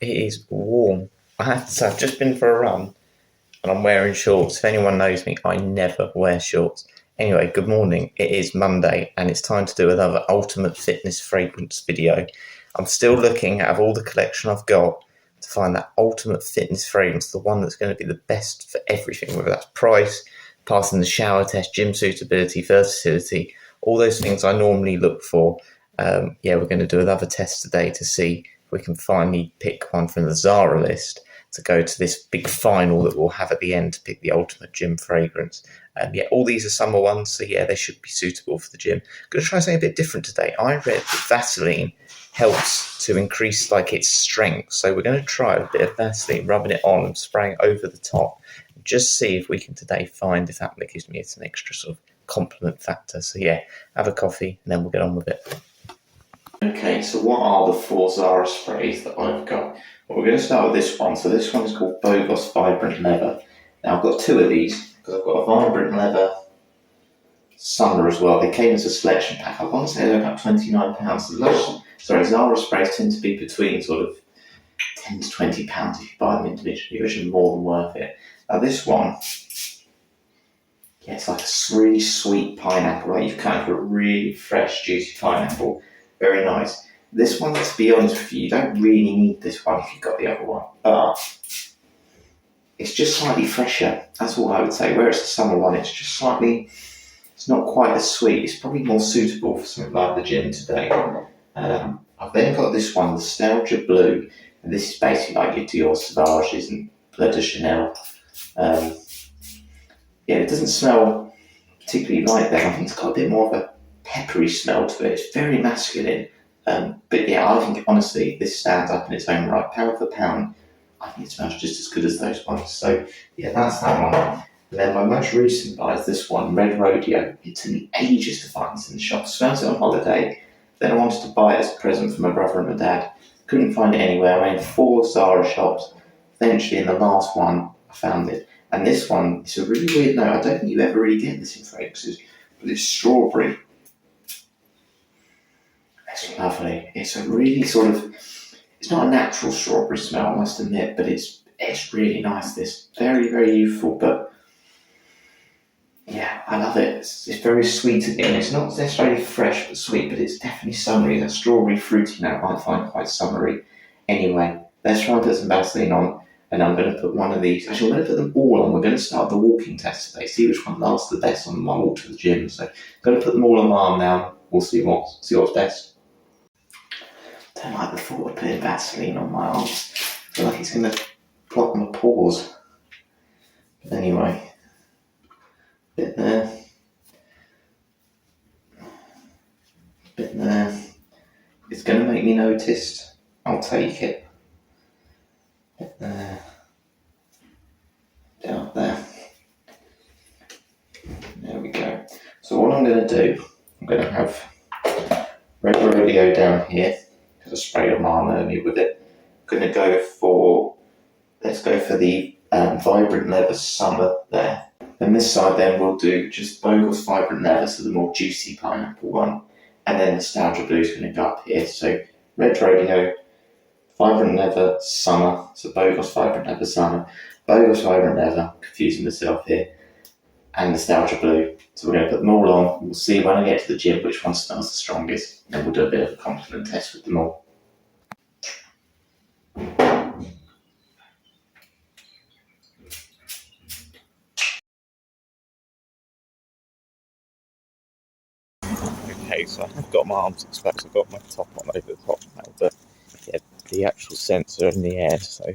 It is warm. I have to say, I've just been for a run and I'm wearing shorts. If anyone knows me, I never wear shorts. Anyway, good morning. It is Monday and it's time to do another Ultimate Fitness Fragrance video. I'm still looking out of all the collection I've got to find that Ultimate Fitness Fragrance, the one that's going to be the best for everything, whether that's price, passing the shower test, gym suitability, versatility, all those things I normally look for. We're going to do another test today to see if we can finally pick one from the Zara list to go to this big final that we'll have at the end to pick the ultimate gym fragrance. All these are summer ones, so they should be suitable for the gym. I'm going to try something a bit different today. I read that Vaseline helps to increase its strength, so we're going to try a bit of Vaseline, rubbing it on and spraying it over the top, and just see if we can today find if that gives me an extra sort of compliment factor. So have a coffee and then we'll get on with it. Okay, so what are the 4 Zara sprays that I've got? Well, we're going to start with this one. So this one is called BOGOSS Vibrant Leather. Now I've got 2 of these because I've got a Vibrant Leather Summer as well. They came as a selection pack. I want to say they're about £29. Zara sprays tend to be between sort of £10 to £20 if you buy them individually, which are more than worth it. Now this one, it's like a really sweet pineapple. Right? You've kind of got a really fresh, juicy pineapple. Very nice. This one, to be honest with you don't really need this one if you've got the other one. But it's just slightly fresher. That's all I would say. Whereas the summer one, it's just slightly, it's not quite as sweet. It's probably more suitable for something like the gym today. I've then got this one, Nostalgia Blue. And this is basically like your Dior Sauvages and Bleu de Chanel. It doesn't smell particularly like that. I think it's got a bit more of a peppery smell to it. It's very masculine. I think honestly this stands up in its own right. Pound for pound, I think it smells just as good as those ones. So that's that one. And then my most recent buy is this one, Red Rodeo. It took me ages to find this in the shop. Smelled it on holiday. Then I wanted to buy it as a present for my brother and my dad. Couldn't find it anywhere. I went in 4 Zara shops. Eventually in the last one I found it. And this one, it's a really weird note. I don't think you ever really get this in fragrances, but it's strawberry. It's lovely. It's a really sort of, it's not a natural strawberry smell, I must admit, but it's really nice. This very, very youthful, but I love it. It's very sweet again. It's not necessarily fresh but sweet, but it's definitely summery. That strawberry fruity note I find quite summery. Anyway, let's try and put some Vaseline on, and I'm going to put one of these. Actually, I'm going to put them all on. We're going to start the walking test today. See which one lasts the best on my walk to the gym. So I'm going to put them all on my arm now. We'll see what's best. I don't like the thought of putting Vaseline on my arms. I feel like it's going to block my pores. But anyway, bit there. Bit there. It's going to make me noticed. I'll take it. Bit there. Bit up there. There we go. So what I'm going to do, I'm going to have Red Rodeo down here. Because I sprayed on my arm earlier with it. I'm going to go for, let's go for the Vibrant Leather Summer there. Then this side then we'll do just BOGOSS Vibrant Leather, so the more juicy pineapple one. And then Nostalgia Blue is going to go up here. So Red Rodeo, Vibrant Leather Summer, so BOGOSS Vibrant Leather Summer, BOGOSS Vibrant Leather, confusing myself here, and Nostalgia Blue. So we're going to put them all on. We'll see when I get to the gym which one smells the strongest. And we'll do a bit of a compliment test with them all. Okay, so I've got my arms exposed. I've got my top on over the top now, but the actual scents are in the air, so.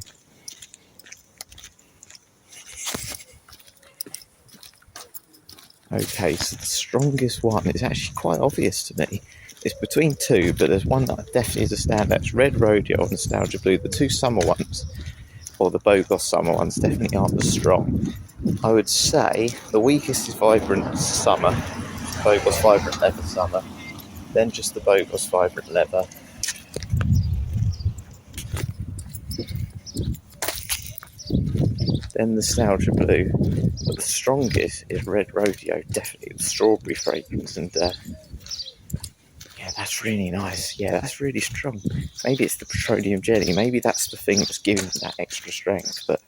Okay, so the strongest one is actually quite obvious to me. It's between 2, but there's one that definitely is a standout. It's Red Rodeo and Nostalgia Blue. The 2 summer ones, or the BOGOSS summer ones, definitely aren't as strong. I would say the weakest is Vibrant Summer, BOGOSS Vibrant Leather Summer, then just the BOGOSS Vibrant Leather. Then Nostalgia Blue, but the strongest is Red Rodeo, definitely the strawberry fragrance, and that's That's really nice. Yeah, that's really strong. Maybe it's the petroleum jelly. Maybe that's the thing that's giving it that extra strength. But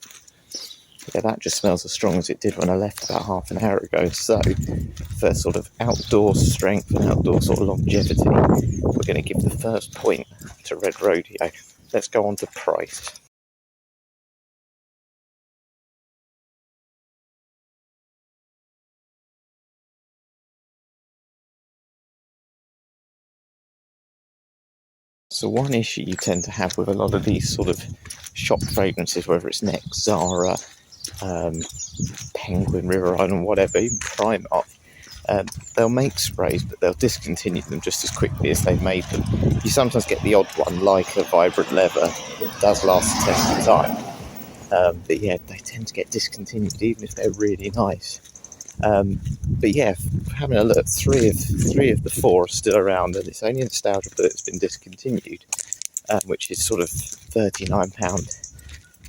yeah, that just smells as strong as it did when I left about half an hour ago. So for sort of outdoor strength and outdoor sort of longevity, we're going to give the first point to Red Rodeo. Let's go on to price. So one issue you tend to have with a lot of these sort of shop fragrances, whether it's Next, Zara, Penguin, River Island, whatever, even Primark, they'll make sprays, but they'll discontinue them just as quickly as they've made them. You sometimes get the odd one, like a Vibrant Leather, that does last the test of time. But yeah, they tend to get discontinued, even if they're really nice. But yeah, having a look, three of the four are still around, and it's only Nostalgia Blue that's been discontinued, which is sort of £39.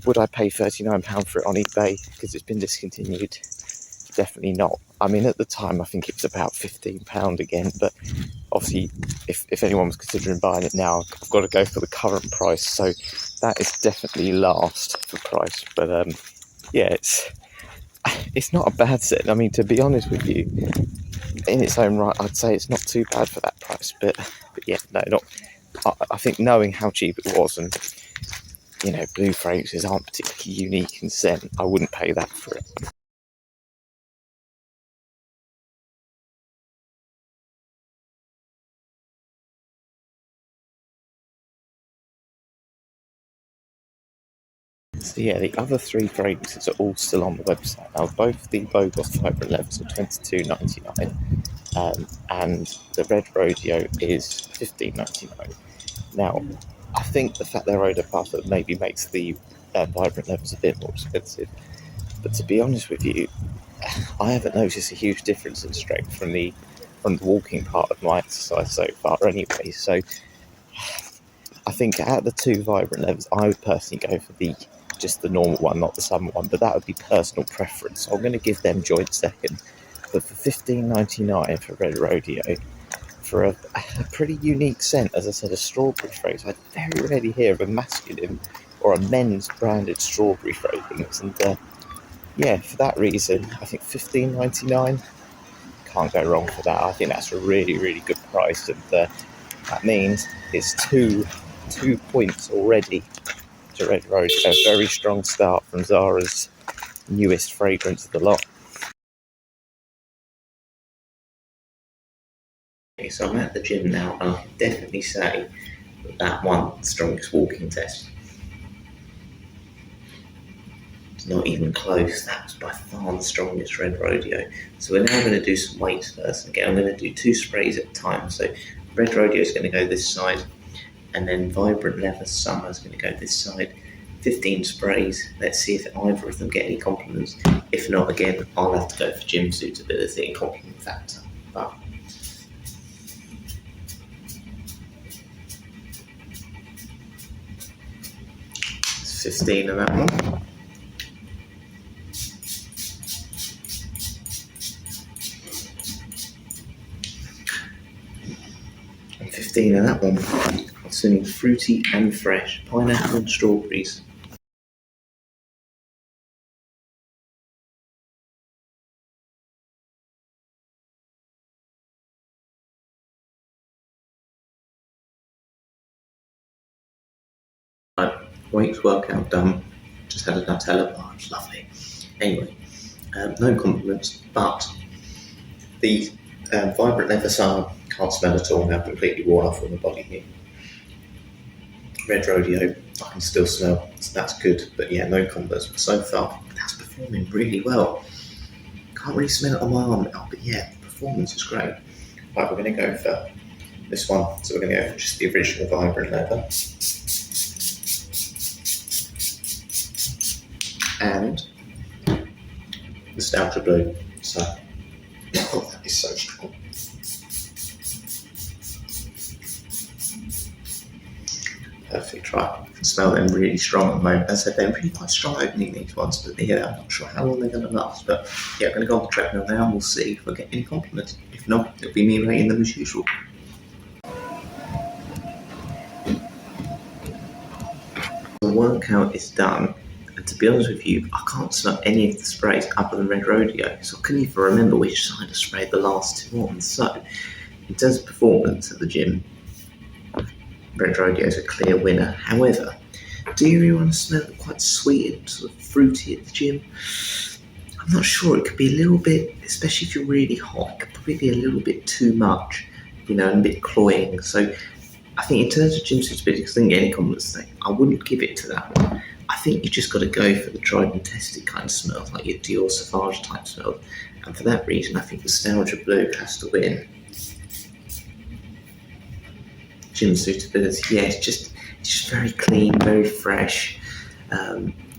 Would I pay £39 for it on eBay because it's been discontinued? Definitely not. I mean, at the time, I think it's about £15 again, but obviously, if anyone was considering buying it now, I've got to go for the current price, so that is definitely last for price. But yeah, it's not a bad set. I mean, to be honest with you, in its own right, I'd say it's not too bad for that price. But yeah, no, not. I think knowing how cheap it was, and you know, blue fragrances aren't particularly unique in scent, I wouldn't pay that for it. So yeah, the other three fragrances are all still on the website now. Both the BOGOSS Vibrant Levels are $22.99, and the Red Rodeo is $15.99. Now, I think the fact they're odor butter maybe makes the Vibrant Levels a bit more expensive. But to be honest with you, I haven't noticed a huge difference in strength from the walking part of my exercise so far anyway. So I think out of the two Vibrant Levels, I would personally go for just the normal one, not the summer one, but that would be personal preference. So I'm going to give them joint second. But for $15.99 for Red Rodeo, for a pretty unique scent, as I said, a strawberry fragrance, I very rarely hear of a masculine or a men's branded strawberry fragrance. And yeah, for that reason, I think $15.99, can't go wrong for that. I think that's a really, really good price. And that means it's two points already to Red Rodeo. A very strong start from Zara's newest fragrance of the lot. Okay, so I'm at the gym now, and I can definitely say that won the strongest walking test. It's not even close. That's by far the strongest Red Rodeo. So we're now going to do some weights first. Again, I'm going to do 2 sprays at a time. So Red Rodeo is going to go this side, and then Vibrant Leather Summer is going to go this side. 15 sprays. Let's see if either of them get any compliments. If not, again, I'll have to go for gym suitability and compliment factor. But 15 on that one. And 15 on that one. I'm sending fruity and fresh, pineapple and strawberries. Weights workout done. Just had a Nutella bar. It's lovely. Anyway, no compliments, but the Vibrant Leather Summer can't smell at all now, completely worn off on the body here. Red Rodeo, I can still smell, so that's good, but yeah, no compliments. But so far, that's performing really well. Can't really smell it on my arm now, but yeah, the performance is great. Right, we're going to go for this one, so we're going to go for just the original Vibrant Leather. And Nostalgia Blue. So, oh, that is so strong. Perfect, right. I can smell them really strong at the moment. As I said, they're really quite strong opening these ones, but yeah, I'm not sure how long they're going to last. But yeah, I'm going to go on the treadmill now and we'll see if I get any compliments. If not, it'll be me rating them as usual. workout is done, and to be honest with you, I can't smell any of the sprays other than Red Rodeo, so I couldn't even remember which side I sprayed the last two on. So, in terms of performance at the gym, Red Rodeo is a clear winner. However, do you really want to smell quite sweet and sort of fruity at the gym? I'm not sure. It could be a little bit, especially if you're really hot, it could probably be a little bit too much, and a bit cloying. So I think in terms of gym suitability, because I didn't get any compliments today, I wouldn't give it to that one. I think you've just got to go for the tried and tested kind of smells, like your Dior Sauvage type smells. And for that reason, I think Nostalgia Blue has to win. Gym suitability, yeah, it's just very clean, very fresh.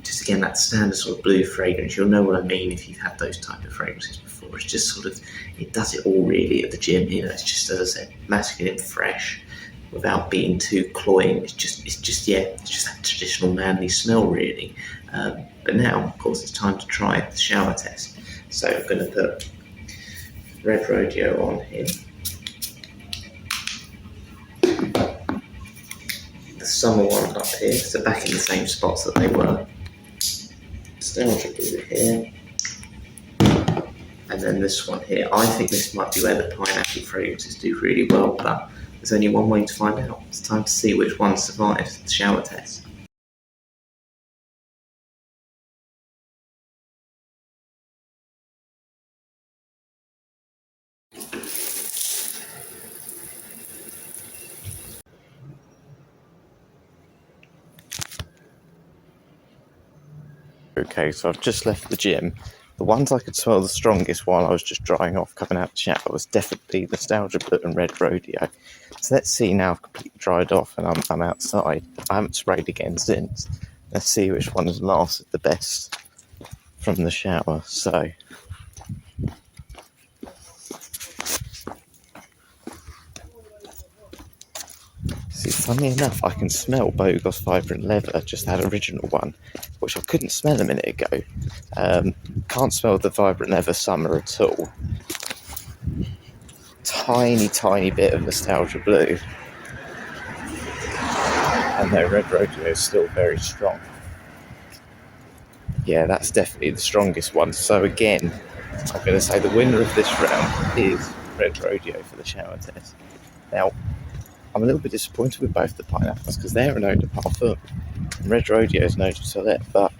Just again, that standard sort of blue fragrance. You'll know what I mean if you've had those type of fragrances before. It's just sort of, it does it all really at the gym. It's just, as I said, masculine and fresh, without being too cloying. It's just that traditional manly smell really. But now, of course, it's time to try the shower test. So I'm going to put Red Rodeo on here. The summer one up here, so back in the same spots that they were. Nostalgia Blue here. And then this one here. I think this might be where the pineapple fragrances do really well, but there's only one way to find out. It's time to see which one survives the shower test. Okay, so I've just left the gym. The ones I could smell the strongest while I was just drying off coming out the shower was definitely Nostalgia Blue and Red Rodeo. So let's see now I've completely dried off and I'm outside. I haven't sprayed again since. Let's see which one has lasted the best from the shower. So see, funny enough, I can smell BOGOSS Vibrant Leather, just that original one, which I couldn't smell a minute ago. Can't smell the Vibrant Leather Summer at all. Tiny bit of Nostalgia Blue. And no, Red Rodeo is still very strong. Yeah, that's definitely the strongest one. So again, I'm going to say the winner of this round is Red Rodeo for the shower test. Now, I'm a little bit disappointed with both the pineapples because they're an eau de parfum and Red Rodeo is an eau de toilette, but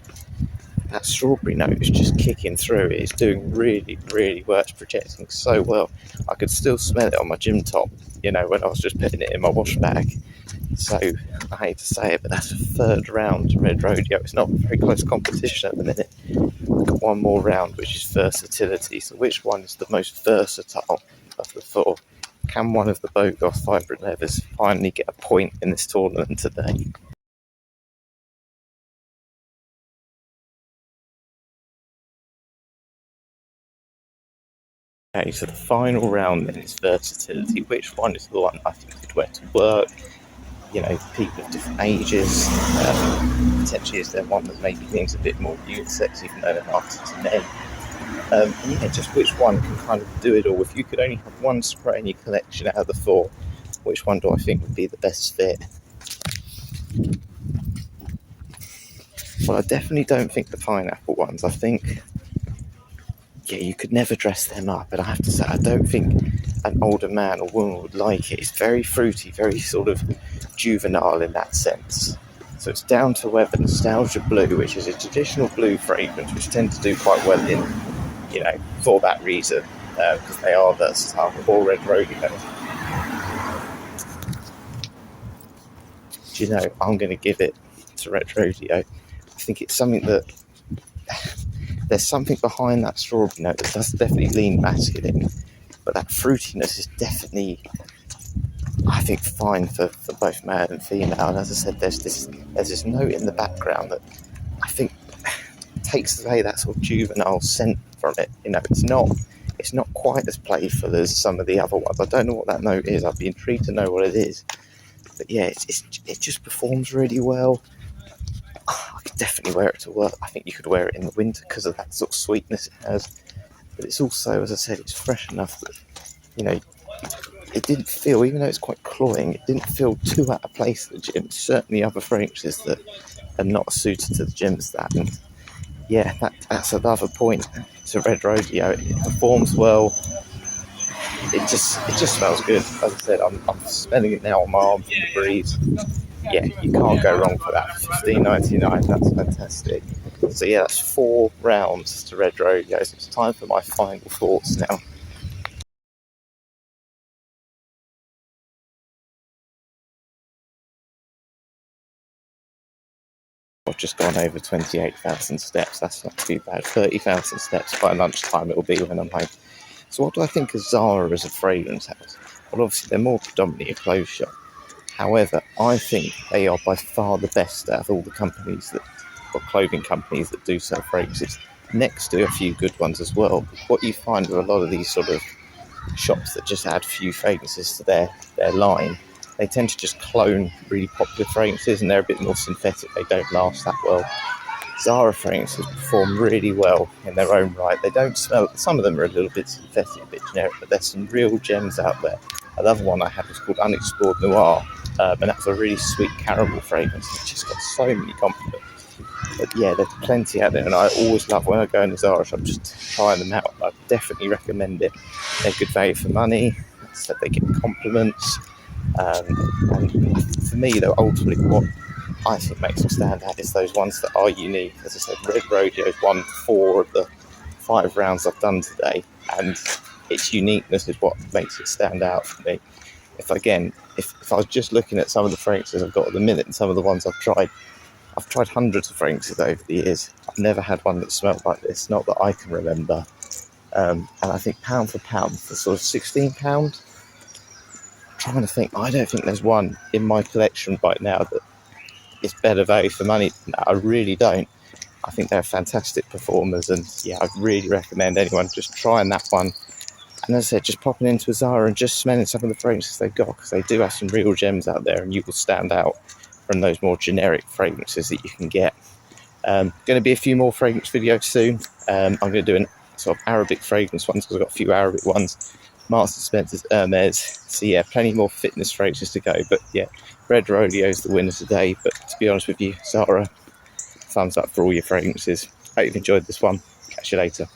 that strawberry note is just kicking through. It's doing really well. It's projecting so well. I could still smell it on my gym top, when I was just putting it in my wash bag. So I hate to say it, but that's a third round Red Rodeo. It's not a very close competition at the minute. We've got one more round, which is versatility. So which one is the most versatile of the four? Can one of the BOGOSS Vibrant Leathers finally get a point in this tournament today? Okay, so the final round then is versatility. Which one is the one I think you'd wear to work? People of different ages. Potentially is there one that maybe things a bit more unisex, even though they're marketed to men. Just which one can kind of do it all. If you could only have one spray in your collection out of the four, which one do I think would be the best fit? Well, I definitely don't think the pineapple ones. I think, you could never dress them up, and I have to say, I don't think an older man or woman would like it. It's very fruity, very sort of juvenile in that sense. So it's down to whether Nostalgia Blue, which is a traditional blue fragrance, which tend to do quite well in, for that reason, because they are versatile, or Red Rodeo. I'm going to give it to Red Rodeo. I think it's something that there's something behind that strawberry note that does definitely lean masculine, but that fruitiness is definitely, I think, fine for both male and female. And as I said, there's this note in the background that I think takes away that sort of juvenile scent from it. It's not quite as playful as some of the other ones. I don't know what that note is. I'd be intrigued to know what it is. But yeah, it just performs really well. I could definitely wear it to work. I think you could wear it in the winter because of that sort of sweetness it has. But it's also, as I said, it's fresh enough that, it didn't feel, even though it's quite cloying, it didn't feel too out of place at the gym. Certainly other fragrances that are not suited to the gym as that. And yeah, that's another point to Red Rodeo. It performs well. It just smells good. As I said, I'm smelling it now on my arm from the breeze. Yeah, you can't go wrong for that. $15.99, that's fantastic. So yeah, that's 4 rounds to Red Rodeo. So it's time for my final thoughts now. I've just gone over 28,000 steps. That's not too bad. 30,000 steps by lunchtime it will be when I'm home. So what do I think of Zara as a fragrance house? Well, obviously they're more predominantly a clothes shop. However, I think they are by far the best out of all the companies or clothing companies that do sell fragrances, next to a few good ones as well. What you find with a lot of these sort of shops that just add few fragrances to their line, they tend to just clone really popular fragrances, and they're a bit more synthetic. They don't last that well. Zara fragrances perform really well in their own right. They don't smell, some of them are a little bit synthetic, a bit generic, but there's some real gems out there. Another one I had was called Unexplored Noir, and that's a really sweet caramel fragrance. It's just got so many compliments. But yeah, there's plenty out there, and I always love when I go in the Zara shop just trying them out. I definitely recommend it. They're good value for money, so they get compliments. And for me, though, ultimately, what I think makes them stand out is those ones that are unique. As I said, Red Rodeo's won 4 of the 5 rounds I've done today, and its uniqueness is what makes it stand out for me. If I was just looking at some of the fragrances I've got at the minute and some of the ones I've tried hundreds of fragrances over the years. I've never had one that smelled like this, not that I can remember. And I think pound for pound, for sort of £16, trying to think, I don't think there's one in my collection right now that is better value for money than that. I really don't. I think they're fantastic performers, and yeah, I really recommend anyone just trying that one. And as I said, just popping into a Zara and just smelling some of the fragrances they've got, because they do have some real gems out there, and you will stand out from those more generic fragrances that you can get. Going to be a few more fragrance videos soon. I'm going to do an sort of Arabic fragrance ones, because I've got a few Arabic ones. Marks and Spencer's, Hermes. So yeah, plenty more fitness fragrances to go. But yeah, Red Rodeo's the winner today. But to be honest with you, Zara, thumbs up for all your fragrances. Hope you've enjoyed this one. Catch you later.